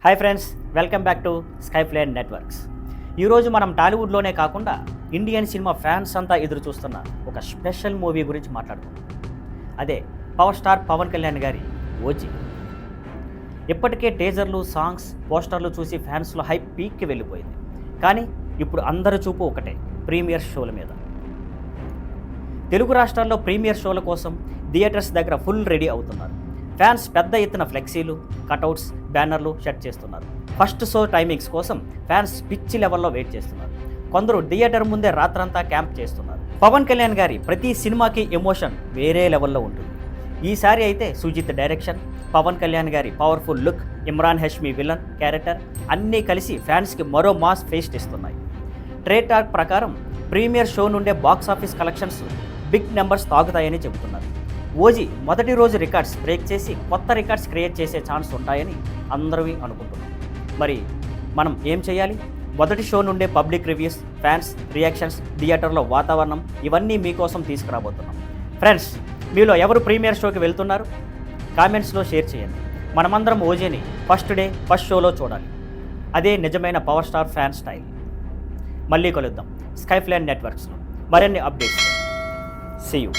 Hi friends, welcome back to Skyfline networks. ఈరోజు మనం టాలీవుడ్లోనే కాకుండా ఇండియన్ సినిమా ఫ్యాన్స్ అంతా ఎదురు చూస్తున్న ఒక స్పెషల్ మూవీ గురించి మాట్లాడుకుందాం. అదే పవర్ స్టార్ పవన్ కళ్యాణ్ గారి ఓజీ. ఇప్పటికే టీజర్లు, సాంగ్స్, పోస్టర్లు చూసి ఫ్యాన్స్లో హైప్ పీక్కి వెళ్ళిపోయింది. కానీ ఇప్పుడు అందరి చూపు ఒకటే, ప్రీమియర్ షోల మీద. తెలుగు రాష్ట్రాల్లో ప్రీమియర్ షోల కోసం థియేటర్స్ దగ్గర ఫుల్ రెడీ అవుతున్నారు. ఫ్యాన్స్ పెద్ద ఎత్తున ఫ్లెక్సీలు, కటౌట్స్, బ్యానర్లు సెట్ చేస్తున్నారు. ఫస్ట్ షో టైమింగ్స్ కోసం ఫ్యాన్స్ పిచ్చి లెవెల్లో వెయిట్ చేస్తున్నారు. కొందరు థియేటర్ ముందే రాత్రంతా క్యాంప్ చేస్తున్నారు. పవన్ కళ్యాణ్ గారి ప్రతి సినిమాకి ఎమోషన్ వేరే లెవెల్లో ఉంటుంది. ఈసారి అయితే సుజిత్ డైరెక్షన్, పవన్ కళ్యాణ్ గారి powerful look, Imran Hashmi villain character అన్నీ కలిసి ఫ్యాన్స్కి మరో మాస్ ఫేస్ట్ ఇస్తున్నాయి. ట్రేడ్ టాక్ ప్రకారం ప్రీమియర్ షో నుండే box office collections big numbers తాగుతాయని చెబుతున్నారు. ఓజీ మొదటి రోజు రికార్డ్స్ బ్రేక్ చేసి కొత్త రికార్డ్స్ క్రియేట్ చేసే ఛాన్స్ ఉంటాయని అందరూ అనుకుంటున్నాం. మరి మనం ఏం చేయాలి? మొదటి షో నుండే పబ్లిక్ రివ్యూస్, ఫ్యాన్స్ రియాక్షన్స్, థియేటర్లో వాతావరణం ఇవన్నీ మీకోసం తీసుకురాబోతున్నాం. ఫ్రెండ్స్, మీలో ఎవరు ప్రీమియర్ షోకి వెళ్తున్నారు? కామెంట్స్లో షేర్ చేయండి. మనమందరం ఓజీని ఫస్ట్ డే ఫస్ట్ షోలో చూడాలి. అదే నిజమైన పవర్ స్టార్ ఫ్యాన్ స్టైల్. మళ్ళీ కలుద్దాం స్కైఫ్లైన్ నెట్వర్క్స్లో మరిన్ని అప్డేట్స్. See you.